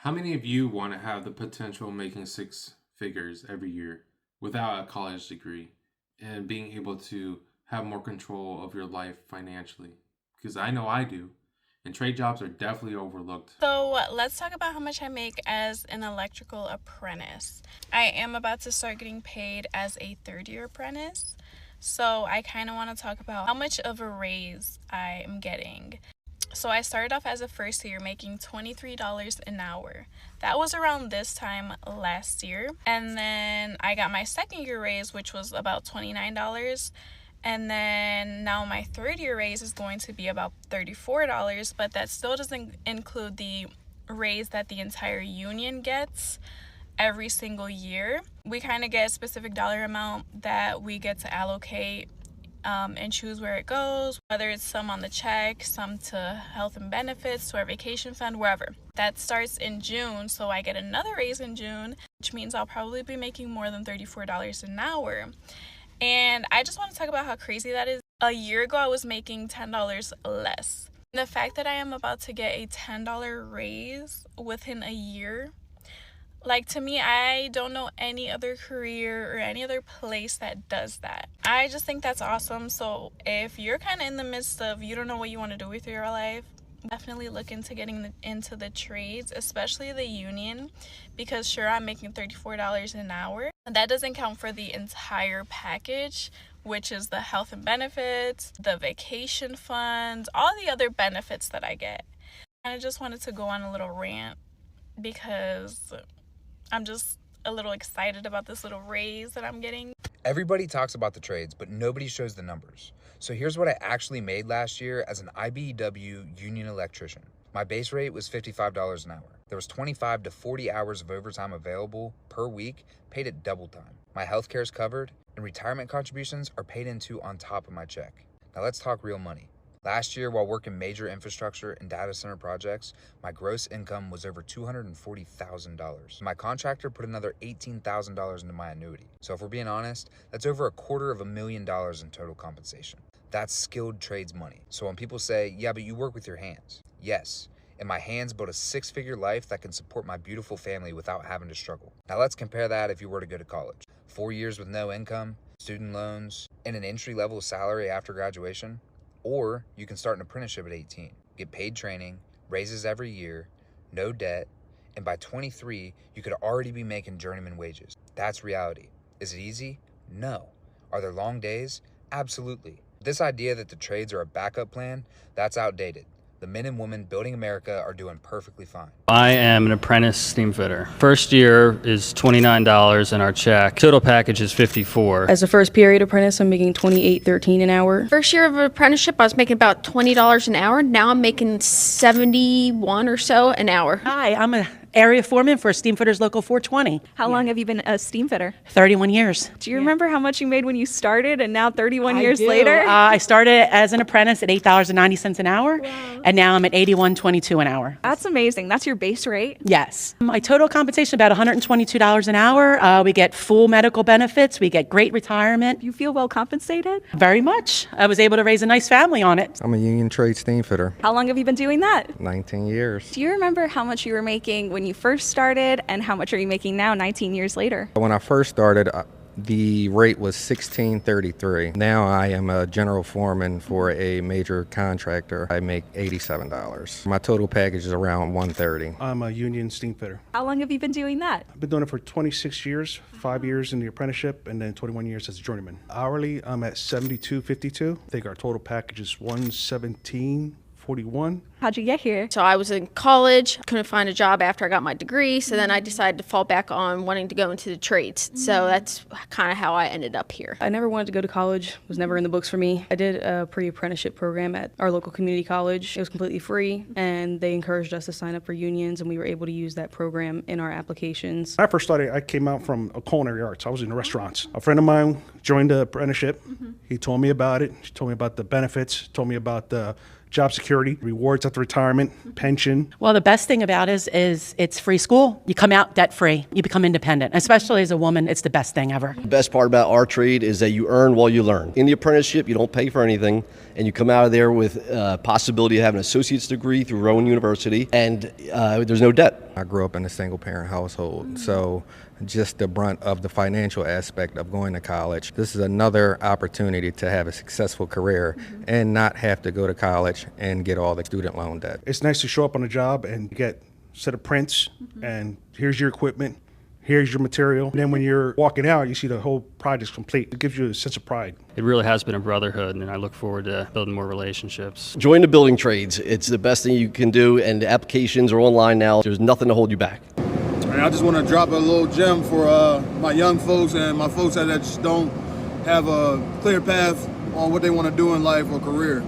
How many of you want to have the potential of making six figures every year without a college degree and being able to have more control of your life financially? Because I know I do. And trade jobs are definitely overlooked. So let's talk about how much I make as an electrical apprentice. I am about to start getting paid as a third-year apprentice. So I kind of want to talk about how much of a raise I am getting. So I started off as a first year making $23 an hour. That was around this time last year. And then I got my second year raise, which was about $29. And then now my third year raise is going to be about $34, but that still doesn't include the raise that the entire union gets every single year. We kind of get a specific dollar amount that we get to allocate and choose where it goes, whether it's some on the check, some to health and benefits, to our vacation fund, wherever. That starts in June, so I get another raise in June, which means I'll probably be making more than $34 an hour. And I just want to talk about how crazy that is. A year ago, I was making $10 less. The fact that I am about to get a $10 raise within a year, like, to me, I don't know any other career or any other place that does that. I just think that's awesome. So if you're kind of in the midst of you don't know what you want to do with your life, definitely look into getting into the trades, especially the union, because sure, I'm making $34 an hour. That doesn't count for the entire package, which is the health and benefits, the vacation funds, all the other benefits that I get. And I just wanted to go on a little rant because I'm just a little excited about this little raise that I'm getting. Everybody talks about the trades, but nobody shows the numbers. So here's what I actually made last year as an IBEW union electrician. My base rate was $55 an hour. There was 25 to 40 hours of overtime available per week, paid at double time. My healthcare is covered, and retirement contributions are paid into on top of my check. Now let's talk real money. Last year, while working major infrastructure and data center projects, my gross income was over $240,000. My contractor put another $18,000 into my annuity. So if we're being honest, that's over $250,000 in total compensation. That's skilled trades money. So when people say, yeah, but you work with your hands. Yes, and my hands built a six-figure life that can support my beautiful family without having to struggle. Now let's compare that if you were to go to college. 4 years with no income, student loans, and an entry-level salary after graduation. Or you can start an apprenticeship at 18, get paid training, raises every year, no debt, and by 23, you could already be making journeyman wages. That's reality. Is it easy? No. Are there long days? Absolutely. This idea that the trades are a backup plan, that's outdated. The men and women building America are doing perfectly fine. I am an apprentice steam fitter. First year is $29 in our check. Total package is $54. As a first period apprentice, I'm making $28.13 an hour. First year of apprenticeship, I was making about $20 an hour. Now I'm making $71 or so an hour. Hi, I'm an area foreman for Steam Fitters Local 420. How long have you been a steam fitter? 31 years. Do you remember how much you made when you started and now 31 years later? I started as an apprentice at $8.90 an hour, and now I'm at $81.22 an hour. That's amazing. That's your base rate? Yes. My total compensation about $122 an hour. We get full medical benefits. We get great retirement. You feel well compensated? Very much. I was able to raise a nice family on it. I'm a union trade steam fitter. How long have you been doing that? 19 years. Do you remember how much you were making when you first started and how much are you making now 19 years later? When I first started, the rate was $16.33. Now I am a general foreman for a major contractor. I make $87. My total package is around $130. I'm a union steam fitter. How long have you been doing that? I've been doing it for 26 years, 5 years in the apprenticeship, and then 21 years as a journeyman. Hourly, I'm at $72.52. I think our total package is $117.41. How'd you get here? So I was in college, couldn't find a job after I got my degree, so then I decided to fall back on wanting to go into the trades. So that's kind of how I ended up here. I never wanted to go to college, was never in the books for me. I did a pre-apprenticeship program at our local community college. It was completely free, and they encouraged us to sign up for unions, and we were able to use that program in our applications. When I first started, I came out from culinary arts. I was in the restaurants. A friend of mine joined the apprenticeship. He told me about it. He told me about the benefits, told me about the job security, rewards after retirement, pension. Well, the best thing about it is it's free school. You come out debt free. You become independent. Especially as a woman, it's the best thing ever. The best part about our trade is that you earn while you learn. In the apprenticeship, you don't pay for anything, and you come out of there with possibility of having an associate's degree through Rowan University, and there's no debt. I grew up in a single parent household, so just the brunt of the financial aspect of going to college, this is another opportunity to have a successful career and not have to go to college and get all the student loan debt. It's nice to show up on a job and get a set of prints, and here's your equipment, here's your material. And then when you're walking out, you see the whole project's complete. It gives you a sense of pride. It really has been a brotherhood, and I look forward to building more relationships. Join the building trades. It's the best thing you can do, and the applications are online now. There's nothing to hold you back. I just want to drop a little gem for my young folks and my folks that just don't have a clear path on what they want to do in life or career.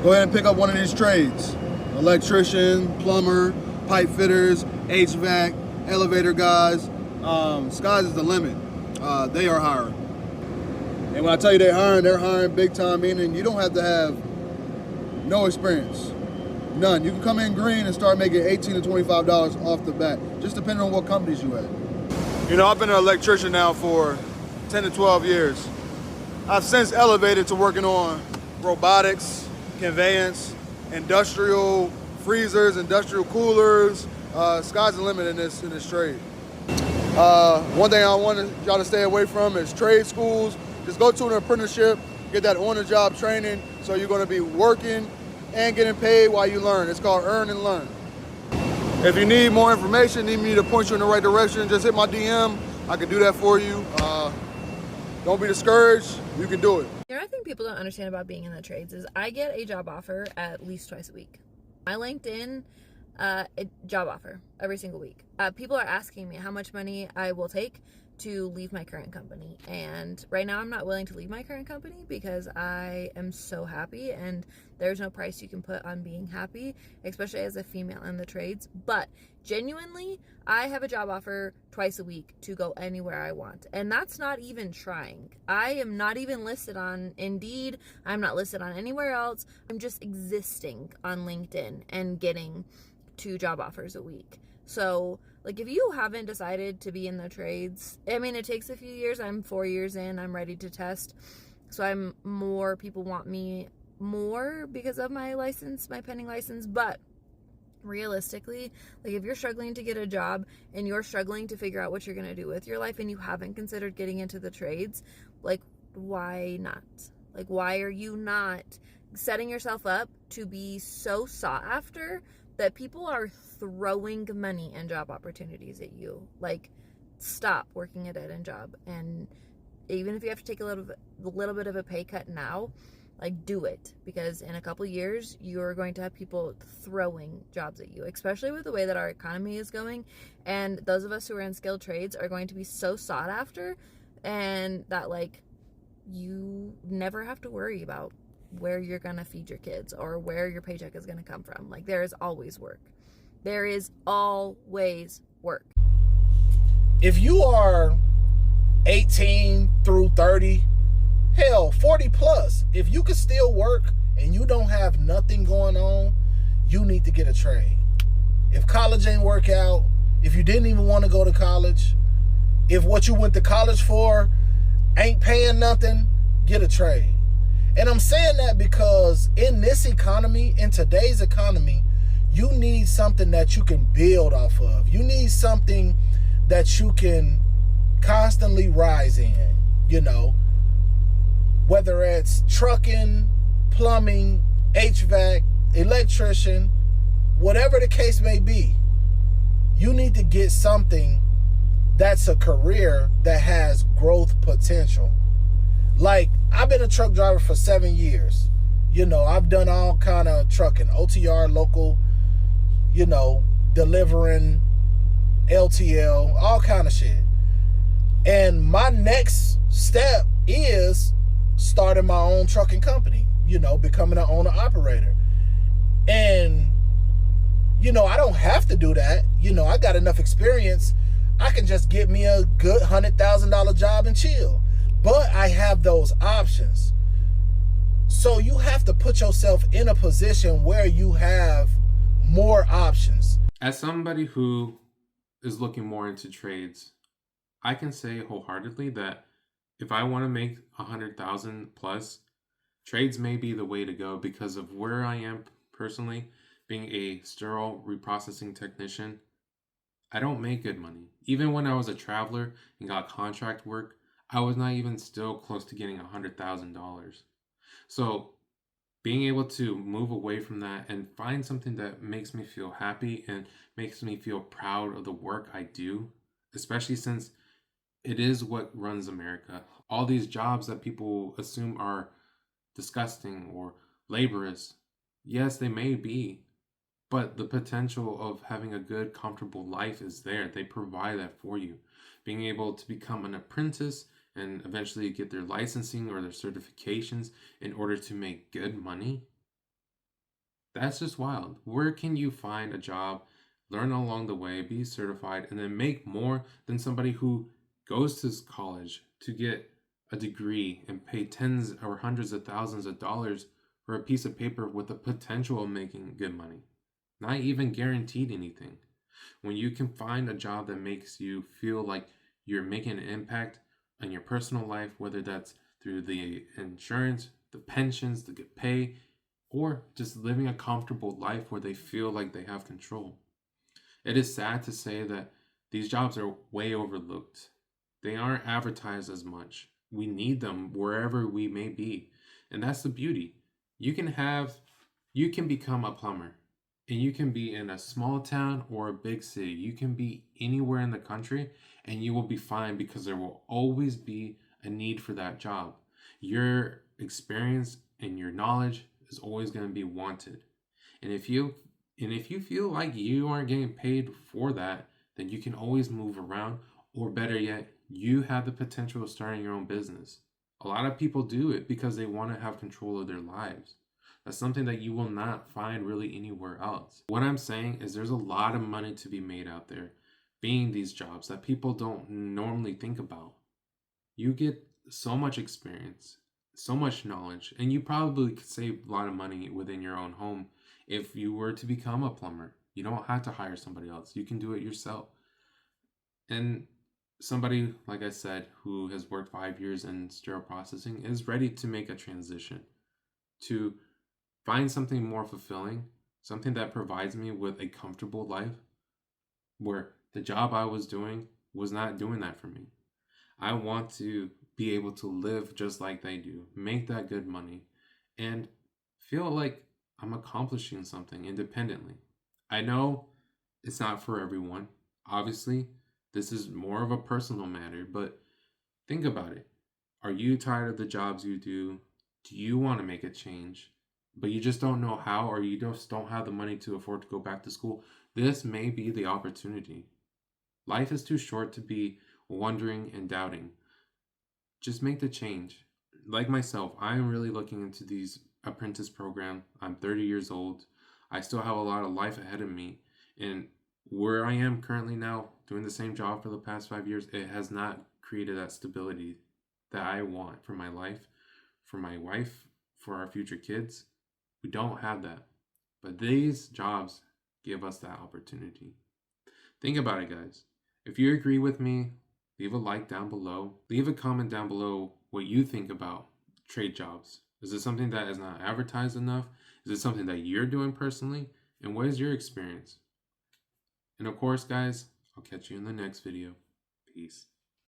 Go ahead and pick up one of these trades. Electrician, plumber, pipe fitters, HVAC, elevator guys. Sky's is the limit. They are hiring. And when I tell you they're hiring big time, meaning you don't have to have no experience. None. You can come in green and start making $18 to $25 off the bat, just depending on what companies you at. You know, I've been an electrician now for 10 to 12 years. I've since elevated to working on robotics, conveyance, industrial freezers, industrial coolers. Sky's the limit in this trade. One thing I want y'all to stay away from is trade schools. Just go to an apprenticeship, get that on-the-job training, so you're going to be working and getting paid while you learn. It's called Earn and Learn. If you need more information, need me to point you in the right direction, just hit my DM. I can do that for you. Don't be discouraged. You can do it. You know, I think people don't understand about being in the trades is I get a job offer at least twice a week. My LinkedIn, a job offer every single week. People are asking me how much money I will take to leave my current company, and right now I'm not willing to leave my current company because I am so happy, and there's no price you can put on being happy, especially as a female in the trades. But genuinely, I have a job offer twice a week to go anywhere I want, and that's not even trying. I am not even listed on Indeed. I'm not listed on anywhere else. I'm just existing on LinkedIn and getting 2 job offers a week. So, like, if you haven't decided to be in the trades, I mean, it takes a few years. I'm 4 years in. I'm ready to test. So people want me more because of my license, my pending license. But realistically, like, if you're struggling to get a job and you're struggling to figure out what you're going to do with your life and you haven't considered getting into the trades, like, why not? Like, why are you not setting yourself up to be so sought after that people are throwing money and job opportunities at you? Like, stop working a dead-end job, and even if you have to take a little bit of a pay cut now, like, do it, because in a couple years you're going to have people throwing jobs at you, especially with the way that our economy is going, and those of us who are in skilled trades are going to be so sought after, and that, like, you never have to worry about where you're gonna feed your kids or where your paycheck is gonna come from. Like, there is always work. There is always work. If you are 18 through 30, hell, 40 plus, if you can still work and you don't have nothing going on, you need to get a trade. If college ain't work out, if you didn't even want to go to college, if what you went to college for ain't paying nothing, get a trade. And I'm saying that because in this economy, in today's economy, you need something that you can build off of. You need something that you can constantly rise in, you know, whether it's trucking, plumbing, HVAC, electrician, whatever the case may be. You need to get something that's a career that has growth potential. Like, I've been a truck driver for 7 years. You know, I've done all kind of trucking, OTR, local, you know, delivering, LTL, all kind of shit. And my next step is starting my own trucking company, you know, becoming an owner-operator. And, you know, I don't have to do that. You know, I got enough experience. I can just get me a good $100,000 job and chill. But I have those options. So you have to put yourself in a position where you have more options. As somebody who is looking more into trades, I can say wholeheartedly that if I want to make 100,000 plus, trades may be the way to go because of where I am personally being a sterile reprocessing technician, I don't make good money. Even when I was a traveler and got contract work, I was not even still close to getting $100,000. So being able to move away from that and find something that makes me feel happy and makes me feel proud of the work I do, especially since it is what runs America. All these jobs that people assume are disgusting or laborious, yes, they may be, but the potential of having a good, comfortable life is there. They provide that for you. Being able to become an apprentice and eventually get their licensing or their certifications in order to make good money, that's just wild. Where can you find a job, learn along the way, be certified, and then make more than somebody who goes to college to get a degree and pay tens or hundreds of thousands of dollars for a piece of paper with the potential of making good money? Not even guaranteed anything. When you can find a job that makes you feel like you're making an impact in your personal life, whether that's through the insurance, the pensions, the good pay, or just living a comfortable life where they feel like they have control. It is sad to say that these jobs are way overlooked. They aren't advertised as much. We need them wherever we may be. And that's the beauty. You can become a plumber, and you can be in a small town or a big city. You can be anywhere in the country and you will be fine, because there will always be a need for that job. Your experience and your knowledge is always going to be wanted. And if you feel like you aren't getting paid for that, then you can always move around, or better yet, you have the potential of starting your own business. A lot of people do it because they want to have control of their lives. That's something that you will not find really anywhere else. What I'm saying is there's a lot of money to be made out there being these jobs that people don't normally think about. You get so much experience, so much knowledge, and you probably could save a lot of money within your own home if you were to become a plumber. You don't have to hire somebody else. You can do it yourself. And somebody, like I said, who has worked 5 years in sterile processing is ready to make a transition to find something more fulfilling, something that provides me with a comfortable life, where the job I was doing was not doing that for me. I want to be able to live just like they do, make that good money, and feel like I'm accomplishing something independently. I know it's not for everyone. Obviously, this is more of a personal matter, but think about it. Are you tired of the jobs you do? Do you want to make a change, but you just don't know how, or you just don't have the money to afford to go back to school? This may be the opportunity. Life is too short to be wondering and doubting. Just make the change. Like myself, I am really looking into these apprentice program. I'm 30 years old. I still have a lot of life ahead of me. And where I am currently now, doing the same job for the past 5 years, it has not created that stability that I want for my life, for my wife, for our future kids. We don't have that. But these jobs give us that opportunity. Think about it, guys. If you agree with me, leave a like down below. Leave a comment down below what you think about trade jobs. Is it something that is not advertised enough? Is it something that you're doing personally? And what is your experience? And of course, guys, I'll catch you in the next video. Peace.